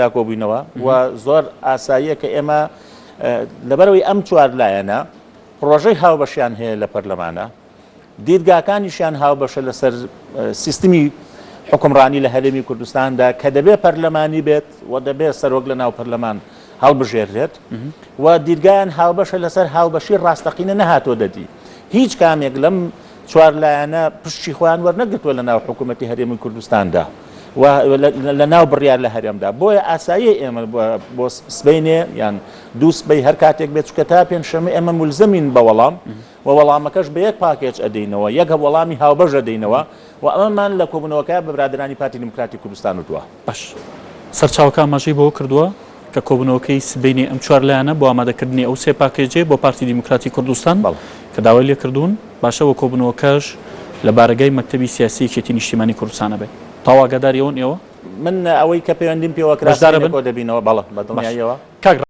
داکۆبووینەوە و زۆر ئاساییە کە ئێمە لەبەرەوەی ئەم چوار لایەنە پرۆژەی هاوبەشیان هەیە لە پەرلەمانە، دیدگاکانیشیان هاوبەشە لەسەر سیستمی حکومڕانی لە هەرێمی کوردستاندا کە دەبێت پەرلەمانی بێت و دەبێت سەرۆک لە ناو پەرلەمان هەڵبژێرێت و دیدگایان هاوبەشە لەسەر هاوبەشی ڕاستەقینە نەهاتۆ دەدی. هیچ کامێک لەم چوار لایەنە پشتی خۆیان وەرنەگرتووە لە ناو حکوومەتی هەرێمی کوردستاندا و لە ناو بڕیار لە هەرێمدا. بۆیە ئاسایی ئێمە بۆ سبەینێ یان دوو سبەی هەر کاتێک بێت چکە تا پێنجشەمە ئێمە مولزمین بە وەڵام و وەڵامەکەش بە یەک پاکێج ئەدەینەوە، یەک وەڵامی هاوبەش ئەدەینەوە و ئەمەمان لە کۆبوونەوەکە بە برادرانی پارتی دیموکراتی کوردستان وتووە. باش سەرچاوەکە ئاماژەی بۆ کردووە کە کۆبوونەوەکەی سبەینێ ئەم چوار لایەنە بۆ ئامادەکردنی ئەو سێ پاکێجێ بۆ پارتی دیموکراتی کوردستان کە داوای لێکردوون باشەوە کۆبوونەوەکەش لە بارگای مەکتەبی سیاسی یەکێتی نیشتیمانی کوردستانە بێت. تاواگەداری ئەوەن ئێوە؟ من ئەوەی کە پەیوەندیم پێوە کرا دەبینەوە بەڵە بە دڵنیاییەوە.